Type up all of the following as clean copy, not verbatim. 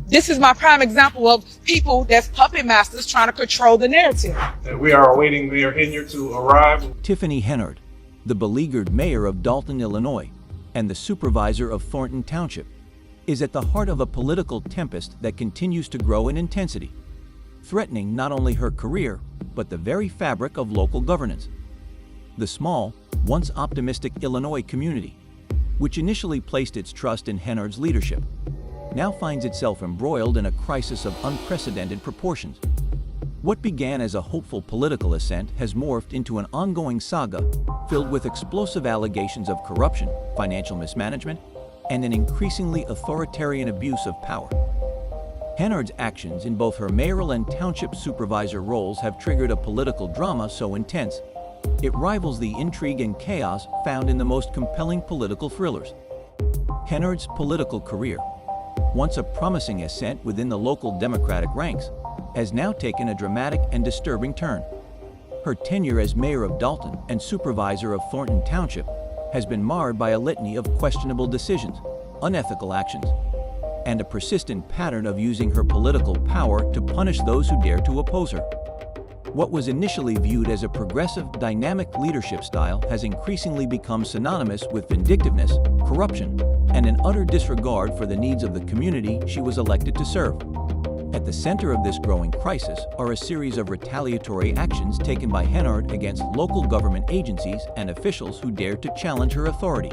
This is my prime example of people that's puppet masters trying to control the narrative. We are awaiting Mayor Henyard to arrive. Tiffany Henyard, the beleaguered mayor of Dalton, Illinois, and the supervisor of Thornton Township, is at the heart of a political tempest that continues to grow in intensity, threatening not only her career, but the very fabric of local governance. The small, once optimistic Illinois community, which initially placed its trust in Henyard's leadership, now finds itself embroiled in a crisis of unprecedented proportions. What began as a hopeful political ascent has morphed into an ongoing saga filled with explosive allegations of corruption, financial mismanagement, and an increasingly authoritarian abuse of power. Henyard's actions in both her mayoral and township supervisor roles have triggered a political drama so intense, it rivals the intrigue and chaos found in the most compelling political thrillers. Henyard's political career, once a promising ascent within the local Democratic ranks, has now taken a dramatic and disturbing turn. Her tenure as mayor of Dalton and supervisor of Thornton Township has been marred by a litany of questionable decisions, unethical actions, and a persistent pattern of using her political power to punish those who dare to oppose her. What was initially viewed as a progressive, dynamic leadership style has increasingly become synonymous with vindictiveness, corruption, and an utter disregard for the needs of the community she was elected to serve. At the center of this growing crisis are a series of retaliatory actions taken by Henyard against local government agencies and officials who dared to challenge her authority.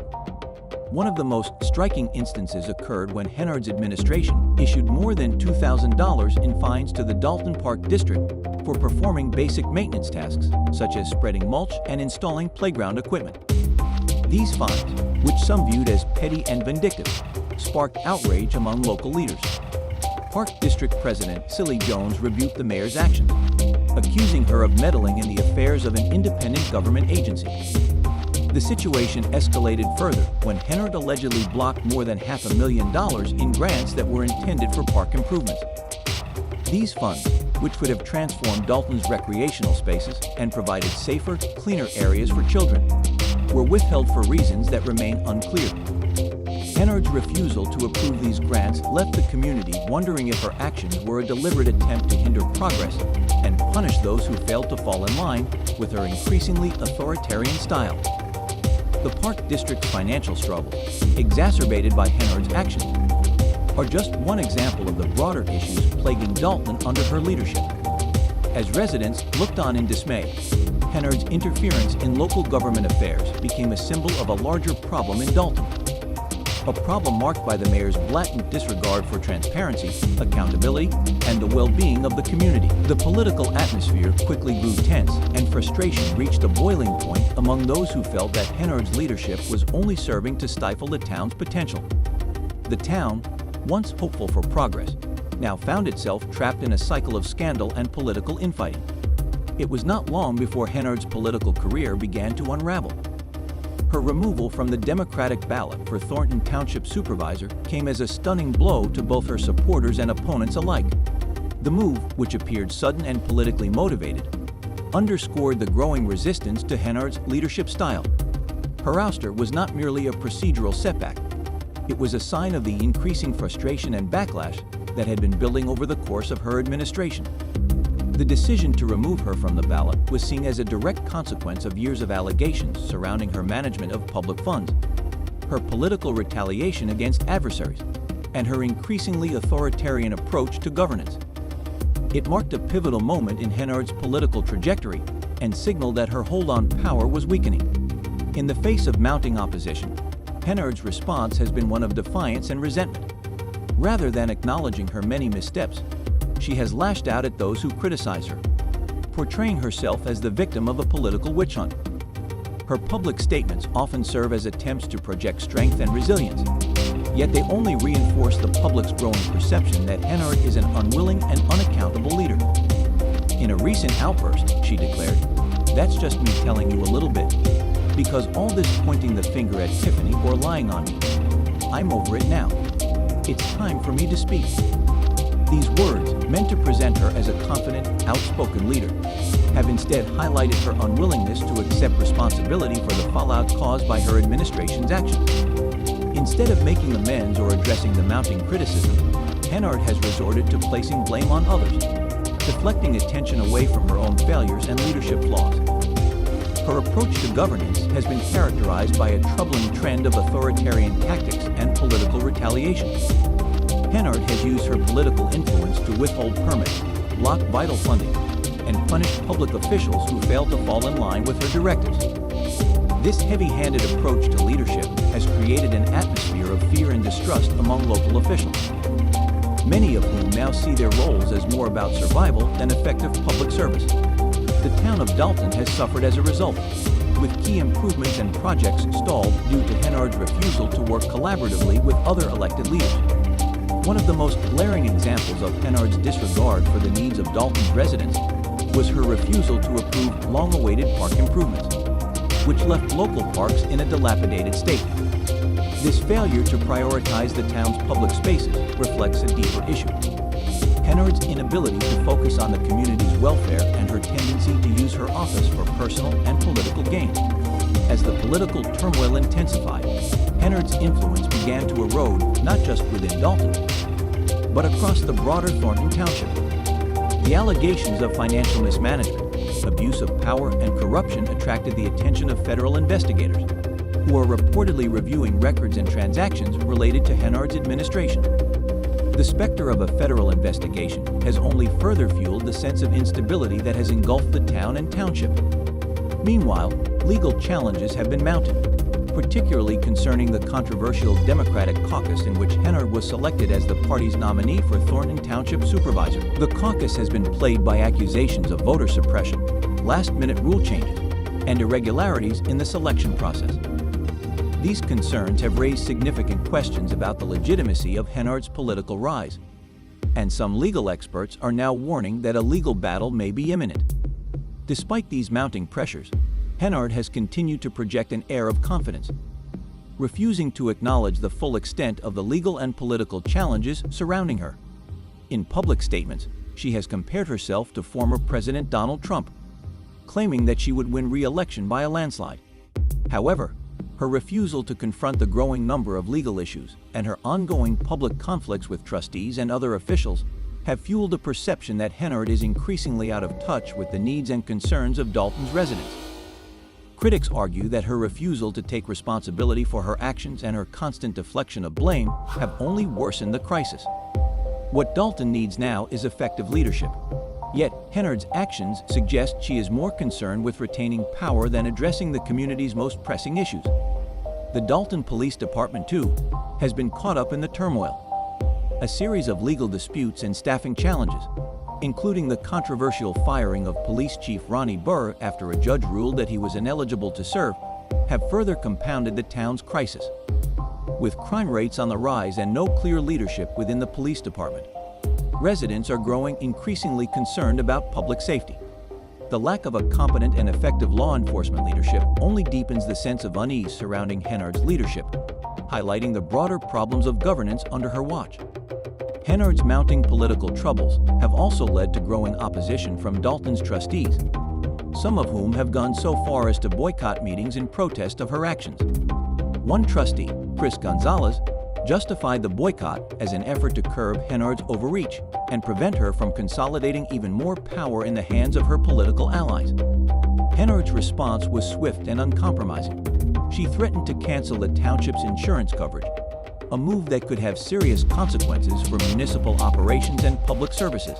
One of the most striking instances occurred when Henyard's administration issued more than $2,000 in fines to the Dalton Park District for performing basic maintenance tasks, such as spreading mulch and installing playground equipment. These fines, which some viewed as petty and vindictive, sparked outrage among local leaders. Park District President Silly Jones rebuked the mayor's actions, accusing her of meddling in the affairs of an independent government agency. The situation escalated further when Henyard allegedly blocked more than $500,000 in grants that were intended for park improvements. These funds, which would have transformed Dalton's recreational spaces and provided safer, cleaner areas for children, were withheld for reasons that remain unclear. Henyard's refusal to approve these grants left the community wondering if her actions were a deliberate attempt to hinder progress and punish those who failed to fall in line with her increasingly authoritarian style. The Park District's financial struggles, exacerbated by Henyard's actions, are just one example of the broader issues plaguing Dalton under her leadership. As residents looked on in dismay, Henyard's interference in local government affairs became a symbol of a larger problem in Dalton. A problem marked by the mayor's blatant disregard for transparency, accountability, and the well-being of the community. The political atmosphere quickly grew tense, and frustration reached a boiling point among those who felt that Henyard's leadership was only serving to stifle the town's potential. The town, once hopeful for progress, now found itself trapped in a cycle of scandal and political infighting. It was not long before Henyard's political career began to unravel. Her removal from the Democratic ballot for Thornton Township supervisor came as a stunning blow to both her supporters and opponents alike. The move, which appeared sudden and politically motivated, underscored the growing resistance to Henyard's leadership style. Her ouster was not merely a procedural setback. It was a sign of the increasing frustration and backlash that had been building over the course of her administration. The decision to remove her from the ballot was seen as a direct consequence of years of allegations surrounding her management of public funds, her political retaliation against adversaries, and her increasingly authoritarian approach to governance. It marked a pivotal moment in Henyard's political trajectory and signaled that her hold on power was weakening. In the face of mounting opposition, Henyard's response has been one of defiance and resentment. Rather than acknowledging her many missteps, she has lashed out at those who criticize her, portraying herself as the victim of a political witch hunt. Her public statements often serve as attempts to project strength and resilience, yet they only reinforce the public's growing perception that Henyard is an unwilling and unaccountable leader. In a recent outburst, she declared, "That's just me telling you a little bit, because all this pointing the finger at Tiffany or lying on me, I'm over it now. It's time for me to speak." These words, meant to present her as a confident, outspoken leader, have instead highlighted her unwillingness to accept responsibility for the fallout caused by her administration's actions. Instead of making amends or addressing the mounting criticism, Henyard has resorted to placing blame on others, deflecting attention away from her own failures and leadership flaws. Her approach to governance has been characterized by a troubling trend of authoritarian tactics and political retaliation. Henyard has used her political influence to withhold permits, block vital funding, and punish public officials who failed to fall in line with her directives. This heavy-handed approach to leadership has created an atmosphere of fear and distrust among local officials, many of whom now see their roles as more about survival than effective public service. The town of Dalton has suffered as a result, with key improvements and projects stalled due to Henyard's refusal to work collaboratively with other elected leaders. One of the most glaring examples of Henyard's disregard for the needs of Dalton's residents was her refusal to approve long-awaited park improvements, which left local parks in a dilapidated state. This failure to prioritize the town's public spaces reflects a deeper issue: Henyard's inability to focus on the community's welfare and her tendency to use her office for personal and political gain. As the political turmoil intensified, Henyard's influence began to erode not just within Dalton, but across the broader Thornton Township. The allegations of financial mismanagement, abuse of power, and corruption attracted the attention of federal investigators, who are reportedly reviewing records and transactions related to Henyard's administration. The specter of a federal investigation has only further fueled the sense of instability that has engulfed the town and township. Meanwhile, legal challenges have been mounted, particularly concerning the controversial Democratic caucus in which Henyard was selected as the party's nominee for Thornton Township Supervisor. The caucus has been plagued by accusations of voter suppression, last-minute rule changes, and irregularities in the selection process. These concerns have raised significant questions about the legitimacy of Henyard's political rise, and some legal experts are now warning that a legal battle may be imminent. Despite these mounting pressures, Henyard has continued to project an air of confidence, refusing to acknowledge the full extent of the legal and political challenges surrounding her. In public statements, she has compared herself to former President Donald Trump, claiming that she would win re-election by a landslide. However, her refusal to confront the growing number of legal issues and her ongoing public conflicts with trustees and other officials have fueled a perception that Henyard is increasingly out of touch with the needs and concerns of Dalton's residents. Critics argue that her refusal to take responsibility for her actions and her constant deflection of blame have only worsened the crisis. What Dalton needs now is effective leadership. Yet, Henyard's actions suggest she is more concerned with retaining power than addressing the community's most pressing issues. The Dalton Police Department, too, has been caught up in the turmoil. A series of legal disputes and staffing challenges, including the controversial firing of Police Chief Ronnie Burr after a judge ruled that he was ineligible to serve, have further compounded the town's crisis. With crime rates on the rise and no clear leadership within the police department, residents are growing increasingly concerned about public safety. The lack of a competent and effective law enforcement leadership only deepens the sense of unease surrounding Henyard's leadership, highlighting the broader problems of governance under her watch. Henyard's mounting political troubles have also led to growing opposition from Dalton's trustees, some of whom have gone so far as to boycott meetings in protest of her actions. One trustee, Chris Gonzalez, justified the boycott as an effort to curb Henyard's overreach and prevent her from consolidating even more power in the hands of her political allies. Henyard's response was swift and uncompromising. She threatened to cancel the township's insurance coverage, a move that could have serious consequences for municipal operations and public services.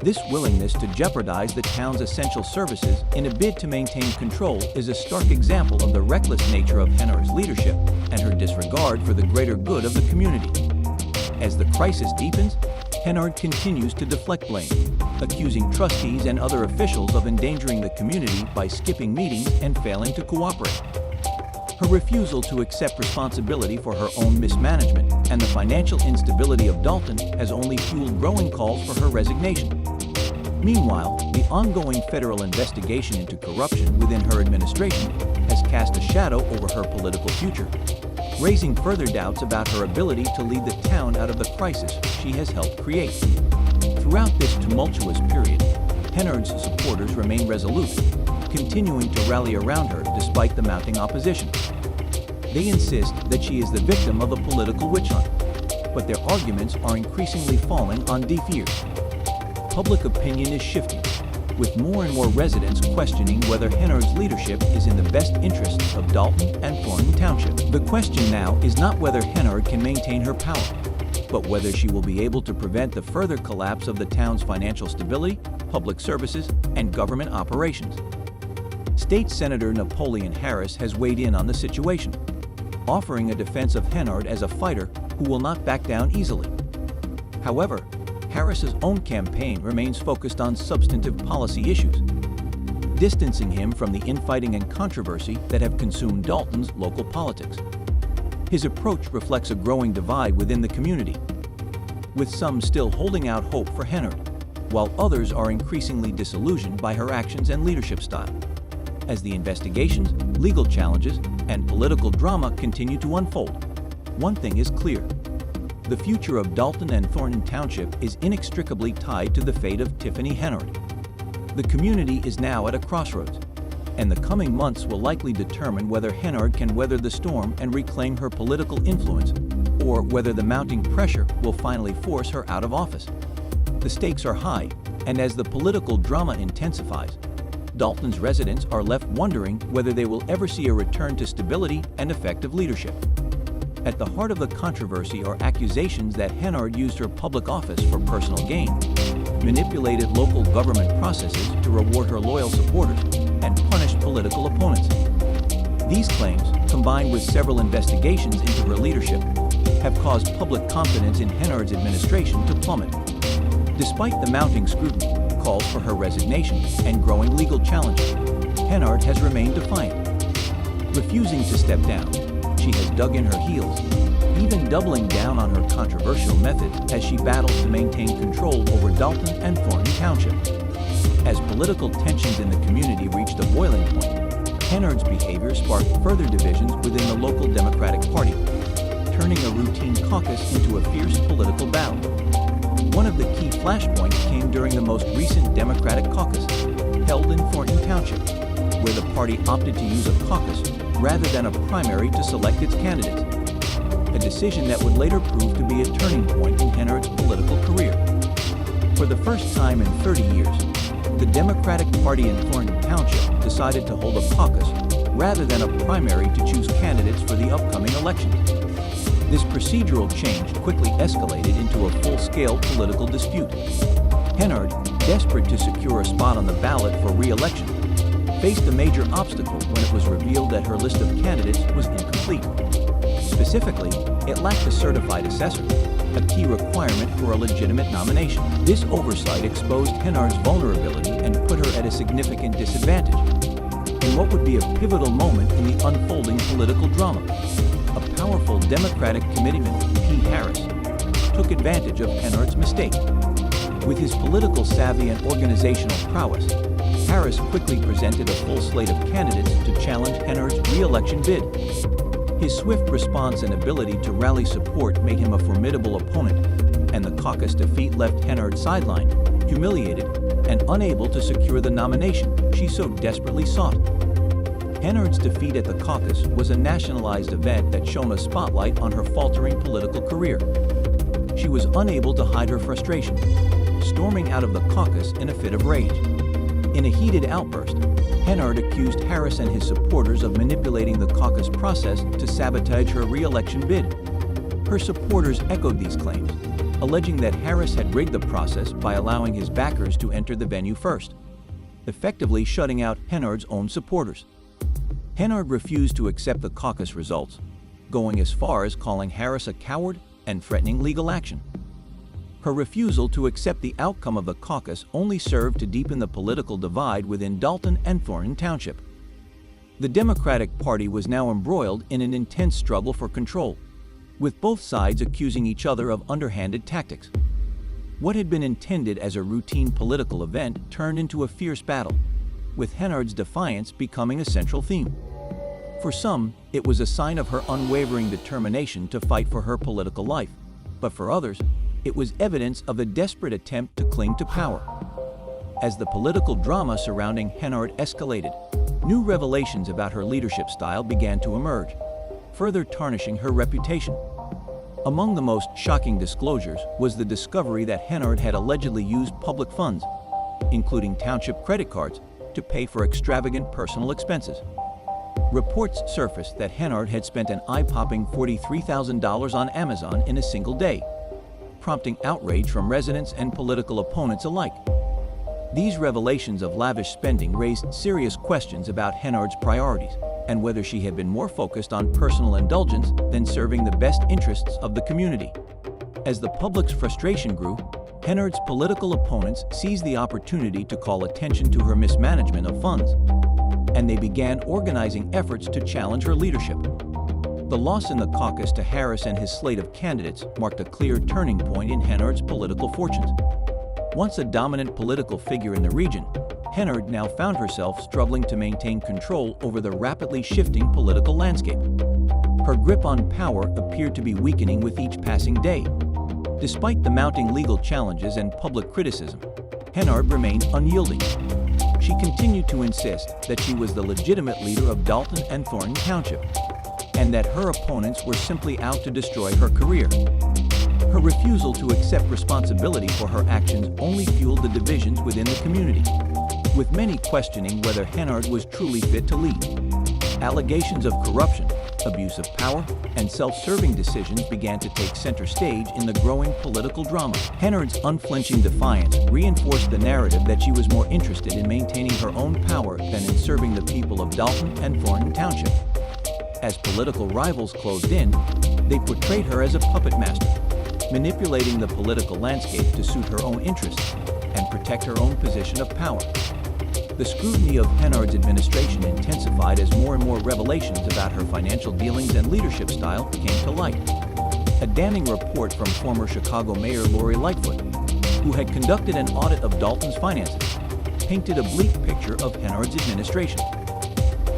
This willingness to jeopardize the town's essential services in a bid to maintain control is a stark example of the reckless nature of Henyard's leadership and her disregard for the greater good of the community. As the crisis deepens, Henyard continues to deflect blame, accusing trustees and other officials of endangering the community by skipping meetings and failing to cooperate. Her refusal to accept responsibility for her own mismanagement and the financial instability of Dalton has only fueled growing calls for her resignation. Meanwhile, the ongoing federal investigation into corruption within her administration has cast a shadow over her political future, raising further doubts about her ability to lead the town out of the crisis she has helped create. Throughout this tumultuous period, Henyard's supporters remain resolute, continuing to rally around her despite the mounting opposition. They insist that she is the victim of a political witch hunt, but their arguments are increasingly falling on deaf ears. Public opinion is shifting, with more and more residents questioning whether Henyard's leadership is in the best interests of Dalton and Thornton Township. The question now is not whether Henyard can maintain her power, but whether she will be able to prevent the further collapse of the town's financial stability, public services, and government operations. State Senator Napoleon Harris has weighed in on the situation, offering a defense of Henyard as a fighter who will not back down easily. However, Harris's own campaign remains focused on substantive policy issues, distancing him from the infighting and controversy that have consumed Dalton's local politics. His approach reflects a growing divide within the community, with some still holding out hope for Henyard, while others are increasingly disillusioned by her actions and leadership style. As the investigations, legal challenges, and political drama continue to unfold, one thing is clear. The future of Dalton and Thornton Township is inextricably tied to the fate of Tiffany Henyard. The community is now at a crossroads, and the coming months will likely determine whether Henyard can weather the storm and reclaim her political influence, or whether the mounting pressure will finally force her out of office. The stakes are high, and as the political drama intensifies, Dalton's residents are left wondering whether they will ever see a return to stability and effective leadership. At the heart of the controversy are accusations that Henyard used her public office for personal gain, manipulated local government processes to reward her loyal supporters, and punished political opponents. These claims, combined with several investigations into her leadership, have caused public confidence in Henyard's administration to plummet. Despite the mounting scrutiny, calls for her resignation, and growing legal challenges, Henyard has remained defiant. Refusing to step down, she has dug in her heels, even doubling down on her controversial methods as she battles to maintain control over Dalton and Thornton Township. As political tensions in the community reached a boiling point, Henyard's behavior sparked further divisions within the local Democratic Party, turning a routine caucus into a fierce political battle. One of the key flashpoints came during the most recent Democratic caucus, held in Thornton Township, where the party opted to use a caucus rather than a primary to select its candidates, a decision that would later prove to be a turning point in Henyard's political career. For the first time in 30 years, the Democratic Party in Thornton Township decided to hold a caucus rather than a primary to choose candidates for the upcoming elections. This procedural change quickly escalated into a full-scale political dispute. Henyard, desperate to secure a spot on the ballot for re-election, faced a major obstacle when it was revealed that her list of candidates was incomplete. Specifically, it lacked a certified assessor, a key requirement for a legitimate nomination. This oversight exposed Henyard's vulnerability and put her at a significant disadvantage in what would be a pivotal moment in the unfolding political drama. A powerful Democratic committeeman, P. Harris, took advantage of Henyard's mistake. With his political savvy and organizational prowess, Harris quickly presented a full slate of candidates to challenge Henyard's re-election bid. His swift response and ability to rally support made him a formidable opponent, and the caucus defeat left Henyard sidelined, humiliated, and unable to secure the nomination she so desperately sought. Henyard's defeat at the caucus was a nationalized event that shone a spotlight on her faltering political career. She was unable to hide her frustration, storming out of the caucus in a fit of rage. In a heated outburst, Henyard accused Harris and his supporters of manipulating the caucus process to sabotage her re-election bid. Her supporters echoed these claims, alleging that Harris had rigged the process by allowing his backers to enter the venue first, effectively shutting out Henyard's own supporters. Henyard refused to accept the caucus results, going as far as calling Harris a coward and threatening legal action. Her refusal to accept the outcome of the caucus only served to deepen the political divide within Dalton and Thornton Township. The Democratic Party was now embroiled in an intense struggle for control, with both sides accusing each other of underhanded tactics. What had been intended as a routine political event turned into a fierce battle, with Henyard's defiance becoming a central theme. For some, it was a sign of her unwavering determination to fight for her political life, but for others, it was evidence of a desperate attempt to cling to power. As the political drama surrounding Henyard escalated, new revelations about her leadership style began to emerge, further tarnishing her reputation. Among the most shocking disclosures was the discovery that Henyard had allegedly used public funds, including township credit cards, to pay for extravagant personal expenses. Reports surfaced that Henyard had spent an eye-popping $43,000 on Amazon in a single day, prompting outrage from residents and political opponents alike. These revelations of lavish spending raised serious questions about Henyard's priorities and whether she had been more focused on personal indulgence than serving the best interests of the community. As the public's frustration grew, Henyard's political opponents seized the opportunity to call attention to her mismanagement of funds, and they began organizing efforts to challenge her leadership. The loss in the caucus to Harris and his slate of candidates marked a clear turning point in Henyard's political fortunes. Once a dominant political figure in the region, Henyard now found herself struggling to maintain control over the rapidly shifting political landscape. Her grip on power appeared to be weakening with each passing day. Despite the mounting legal challenges and public criticism, Henyard remained unyielding. She continued to insist that she was the legitimate leader of Dalton and Thornton Township, and that her opponents were simply out to destroy her career. Her refusal to accept responsibility for her actions only fueled the divisions within the community, with many questioning whether Henyard was truly fit to lead. Allegations of corruption, abuse of power, and self-serving decisions began to take center stage in the growing political drama. Henyard's unflinching defiance reinforced the narrative that she was more interested in maintaining her own power than in serving the people of Dalton and Thornton Township. As political rivals closed in, they portrayed her as a puppet master, manipulating the political landscape to suit her own interests and protect her own position of power. The scrutiny of Henyard's administration intensified as more and more revelations about her financial dealings and leadership style came to light. A damning report from former Chicago Mayor Lori Lightfoot, who had conducted an audit of Dalton's finances, painted a bleak picture of Henyard's administration.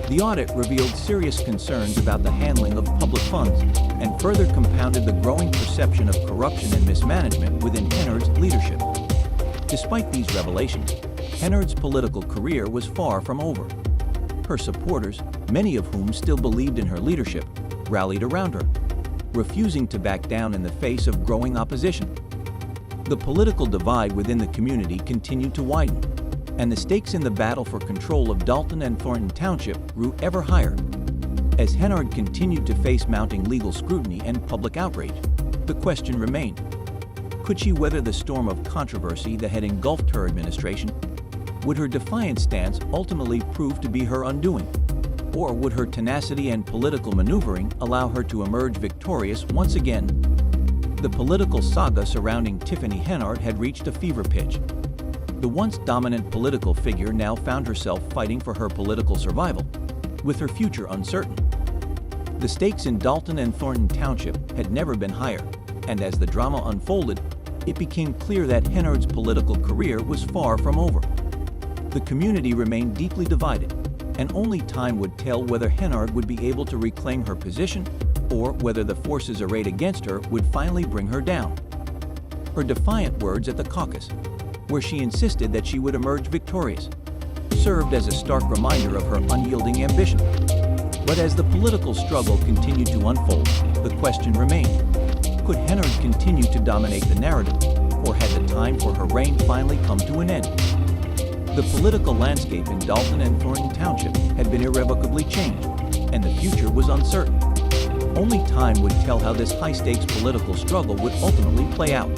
The audit revealed serious concerns about the handling of public funds and further compounded the growing perception of corruption and mismanagement within Henyard's leadership. Despite these revelations, Henyard's political career was far from over. Her supporters, many of whom still believed in her leadership, rallied around her, refusing to back down in the face of growing opposition. The political divide within the community continued to widen, and the stakes in the battle for control of Dalton and Thornton Township grew ever higher. As Henyard continued to face mounting legal scrutiny and public outrage, the question remained: could she weather the storm of controversy that had engulfed her administration? Would her defiant stance ultimately prove to be her undoing? Or would her tenacity and political maneuvering allow her to emerge victorious once again? The political saga surrounding Tiffany Henyard had reached a fever pitch. The once dominant political figure now found herself fighting for her political survival, with her future uncertain. The stakes in Dalton and Thornton Township had never been higher, and as the drama unfolded, it became clear that Henyard's political career was far from over. The community remained deeply divided, and only time would tell whether Henyard would be able to reclaim her position or whether the forces arrayed against her would finally bring her down. Her defiant words at the caucus, where she insisted that she would emerge victorious, served as a stark reminder of her unyielding ambition. But as the political struggle continued to unfold, the question remained: could Henyard continue to dominate the narrative, or had the time for her reign finally come to an end? The political landscape in Dalton and Thornton Township had been irrevocably changed, and the future was uncertain. Only time would tell how this high-stakes political struggle would ultimately play out.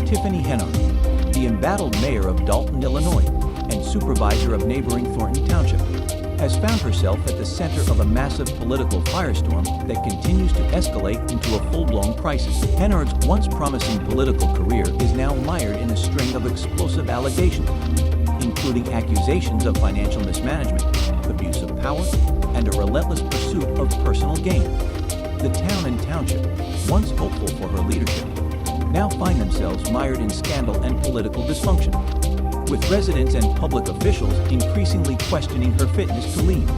Tiffany Henyard, the embattled mayor of Dalton, Illinois, and supervisor of neighboring Thornton Township, has found herself at the center of a massive political firestorm that continues to escalate into a full-blown crisis. Henyard's once promising political career is now mired in a string of explosive allegations, including accusations of financial mismanagement, abuse of power, and a relentless pursuit of personal gain. The town and township, once hopeful for her leadership, now find themselves mired in scandal and political dysfunction, with residents and public officials increasingly questioning her fitness to lead.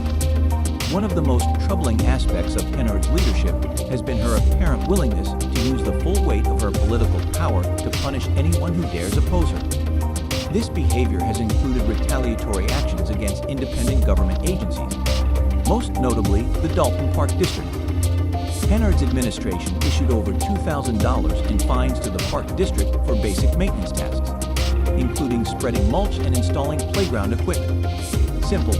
One of the most troubling aspects of Henyard's leadership has been her apparent willingness to use the full weight of her political power to punish anyone who dares oppose her. This behavior has included retaliatory actions against independent government agencies, most notably the Dalton Park District. Henyard's administration issued over $2,000 in fines to the Park District for basic maintenance tasks, including spreading mulch and installing playground equipment. Simple,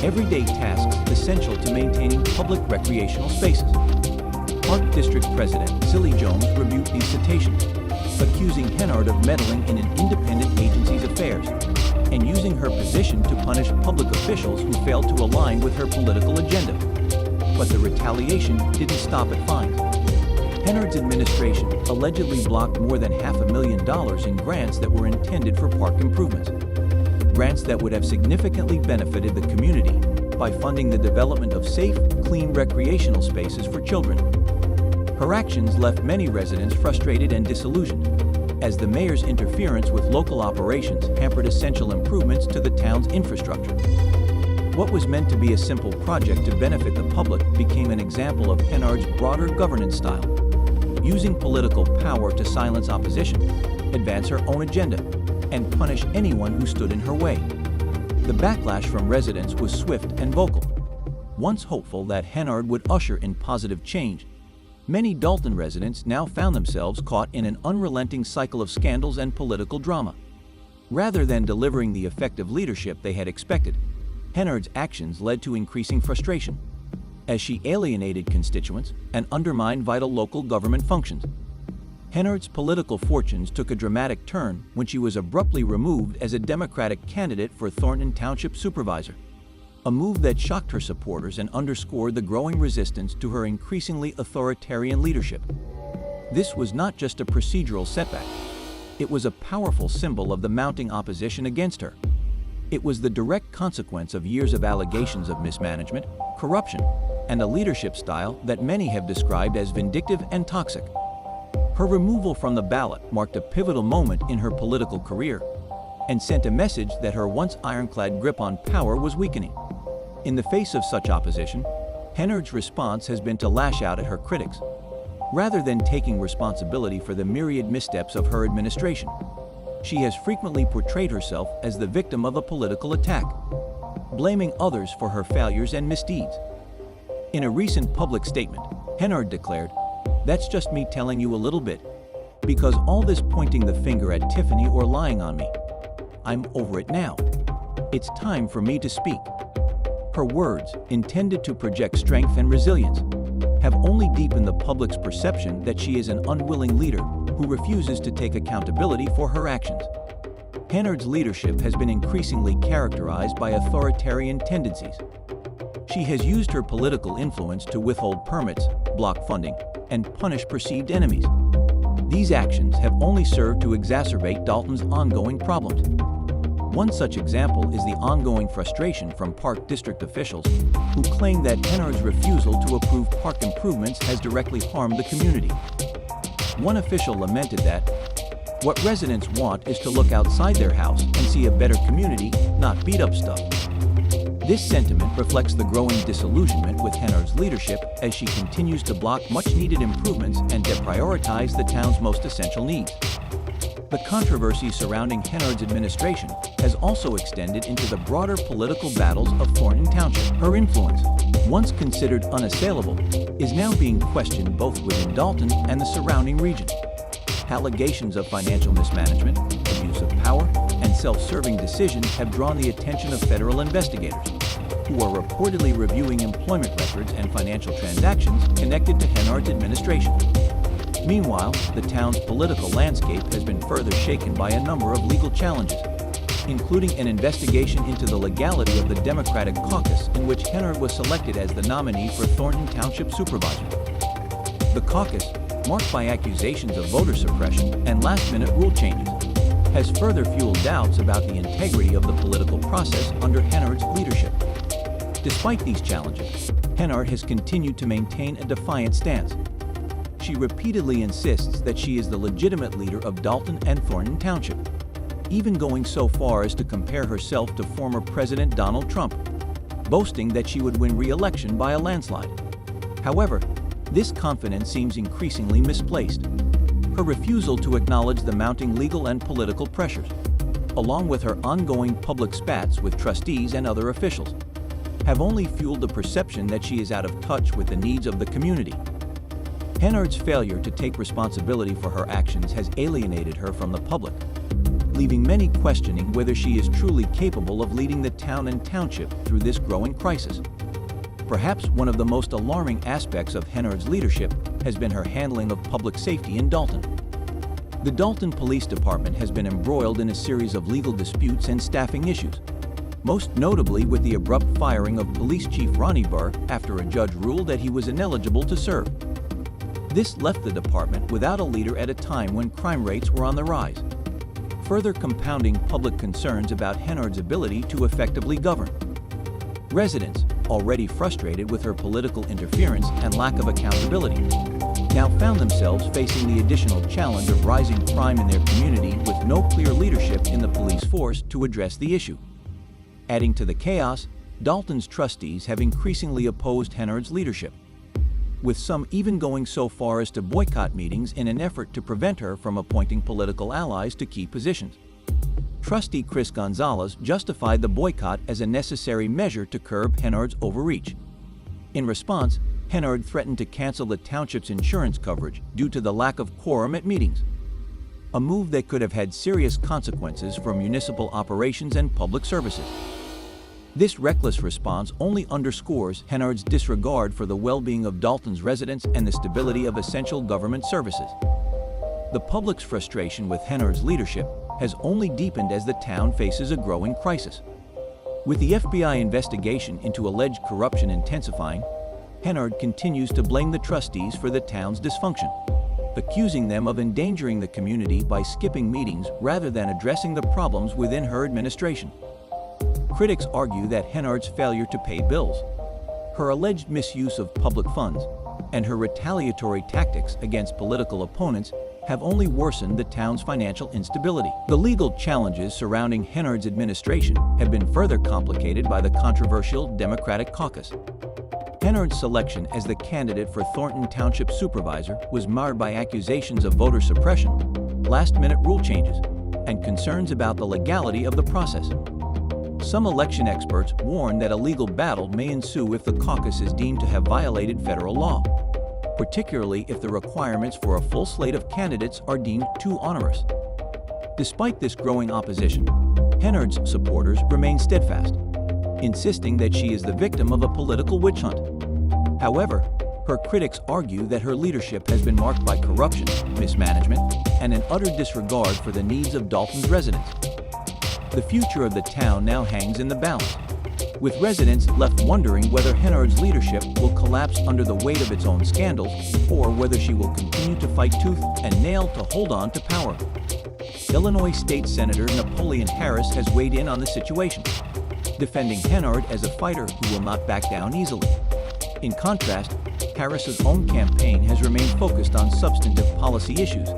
everyday tasks essential to maintaining public recreational spaces. Park District President Silly Jones rebuked these citations, accusing Henyard of meddling in an independent agency's affairs and using her position to punish public officials who failed to align with her political agenda. But the retaliation didn't stop at fines. Henyard's administration allegedly blocked more than $500,000 in grants that were intended for park improvements. Grants that would have significantly benefited the community by funding the development of safe, clean recreational spaces for children. Her actions left many residents frustrated and disillusioned, as the mayor's interference with local operations hampered essential improvements to the town's infrastructure. What was meant to be a simple project to benefit the public became an example of Henyard's broader governance style, using political power to silence opposition, advance her own agenda, and punish anyone who stood in her way. The backlash from residents was swift and vocal. Once hopeful that Henyard would usher in positive change, many Dalton residents now found themselves caught in an unrelenting cycle of scandals and political drama. Rather than delivering the effective leadership they had expected, Henyard's actions led to increasing frustration, as she alienated constituents and undermined vital local government functions. Henyard's political fortunes took a dramatic turn when she was abruptly removed as a Democratic candidate for Thornton Township Supervisor, a move that shocked her supporters and underscored the growing resistance to her increasingly authoritarian leadership. This was not just a procedural setback. It was a powerful symbol of the mounting opposition against her. It was the direct consequence of years of allegations of mismanagement, corruption, and a leadership style that many have described as vindictive and toxic. Her removal from the ballot marked a pivotal moment in her political career and sent a message that her once ironclad grip on power was weakening. In the face of such opposition, Henyard's response has been to lash out at her critics, rather than taking responsibility for the myriad missteps of her administration. She has frequently portrayed herself as the victim of a political attack, blaming others for her failures and misdeeds. In a recent public statement, Henyard declared, "That's just me telling you a little bit, because all this pointing the finger at Tiffany or lying on me. I'm over it now. It's time for me to speak." Her words, intended to project strength and resilience, have only deepened the public's perception that she is an unwilling leader who refuses to take accountability for her actions. Henyard's leadership has been increasingly characterized by authoritarian tendencies. She has used her political influence to withhold permits, block funding, and punish perceived enemies. These actions have only served to exacerbate Dalton's ongoing problems. One such example is the ongoing frustration from Park District officials who claim that Henyard's refusal to approve park improvements has directly harmed the community. One official lamented that, "What residents want is to look outside their house and see a better community, not beat-up stuff." This sentiment reflects the growing disillusionment with Henyard's leadership as she continues to block much-needed improvements and deprioritize the town's most essential needs. The controversy surrounding Henyard's administration has also extended into the broader political battles of Thornton Township. Her influence, once considered unassailable, is now being questioned both within Dalton and the surrounding region. Allegations of financial mismanagement, abuse of power, and self-serving decisions have drawn the attention of federal investigators, who are reportedly reviewing employment records and financial transactions connected to Henyard's administration. Meanwhile, the town's political landscape has been further shaken by a number of legal challenges, including an investigation into the legality of the Democratic caucus in which Henyard was selected as the nominee for Thornton Township Supervisor. The caucus, marked by accusations of voter suppression and last-minute rule changes, has further fueled doubts about the integrity of the political process under Henyard's leadership. Despite these challenges, Henyard has continued to maintain a defiant stance. She repeatedly insists that she is the legitimate leader of Dalton and Thornton Township, even going so far as to compare herself to former President Donald Trump, boasting that she would win re-election by a landslide. However, this confidence seems increasingly misplaced. Her refusal to acknowledge the mounting legal and political pressures, along with her ongoing public spats with trustees and other officials, have only fueled the perception that she is out of touch with the needs of the community Henyard's failure to take responsibility for her actions has alienated her from the public, leaving many questioning whether she is truly capable of leading the town and township through this growing crisis. Perhaps one of the most alarming aspects of Henyard's leadership has been her handling of public safety in Dalton. The Dalton Police Department has been embroiled in a series of legal disputes and staffing issues, most notably with the abrupt firing of Police Chief Ronnie Burr after a judge ruled that he was ineligible to serve. This left the department without a leader at a time when crime rates were on the rise, further compounding public concerns about Henyard's ability to effectively govern. Residents, already frustrated with her political interference and lack of accountability, now found themselves facing the additional challenge of rising crime in their community with no clear leadership in the police force to address the issue. Adding to the chaos, Dalton's trustees have increasingly opposed Henyard's leadership, with some even going so far as to boycott meetings in an effort to prevent her from appointing political allies to key positions. Trustee Chris Gonzalez justified the boycott as a necessary measure to curb Henyard's overreach. In response, Henyard threatened to cancel the township's insurance coverage due to the lack of quorum at meetings, a move that could have had serious consequences for municipal operations and public services. This reckless response only underscores Henyard's disregard for the well-being of Dalton's residents and the stability of essential government services. The public's frustration with Henyard's leadership has only deepened as the town faces a growing crisis. With the FBI investigation into alleged corruption intensifying, Henyard continues to blame the trustees for the town's dysfunction, accusing them of endangering the community by skipping meetings rather than addressing the problems within her administration. Critics argue that Henyard's failure to pay bills, her alleged misuse of public funds, and her retaliatory tactics against political opponents have only worsened the town's financial instability. The legal challenges surrounding Henyard's administration have been further complicated by the controversial Democratic caucus. Henyard's selection as the candidate for Thornton Township Supervisor was marred by accusations of voter suppression, last-minute rule changes, and concerns about the legality of the process. Some election experts warn that a legal battle may ensue if the caucus is deemed to have violated federal law, particularly if the requirements for a full slate of candidates are deemed too onerous. Despite this growing opposition, Henyard's supporters remain steadfast, insisting that she is the victim of a political witch hunt. However, her critics argue that her leadership has been marked by corruption, mismanagement, and an utter disregard for the needs of Dalton's residents. The future of the town now hangs in the balance, with residents left wondering whether Henyard's leadership will collapse under the weight of its own scandals or whether she will continue to fight tooth and nail to hold on to power. Illinois State Senator Napoleon Harris has weighed in on the situation, defending Henyard as a fighter who will not back down easily. In contrast, Harris's own campaign has remained focused on substantive policy issues,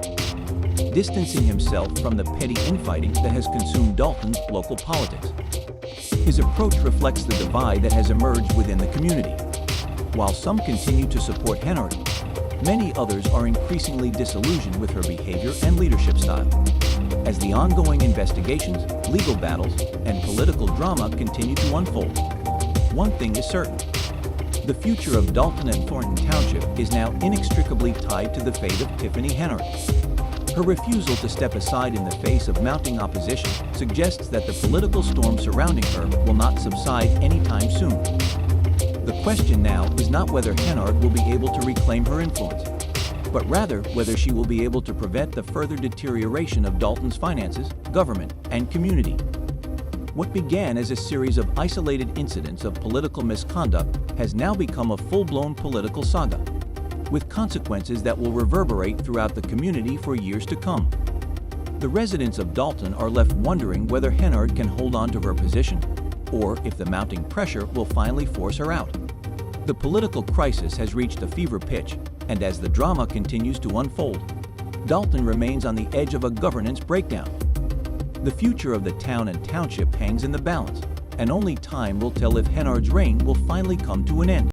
distancing himself from the petty infighting that has consumed Dalton's local politics. His approach reflects the divide that has emerged within the community. While some continue to support Henyard, many others are increasingly disillusioned with her behavior and leadership style. As the ongoing investigations, legal battles, and political drama continue to unfold, one thing is certain: the future of Dalton and Thornton Township is now inextricably tied to the fate of Tiffany Henyard. Her refusal to step aside in the face of mounting opposition suggests that the political storm surrounding her will not subside anytime soon. The question now is not whether Henyard will be able to reclaim her influence, but rather whether she will be able to prevent the further deterioration of Dalton's finances, government, and community. What began as a series of isolated incidents of political misconduct has now become a full-blown political saga, with consequences that will reverberate throughout the community for years to come. The residents of Dalton are left wondering whether Henyard can hold on to her position, or if the mounting pressure will finally force her out. The political crisis has reached a fever pitch, and as the drama continues to unfold, Dalton remains on the edge of a governance breakdown. The future of the town and township hangs in the balance, and only time will tell if Henyard's reign will finally come to an end.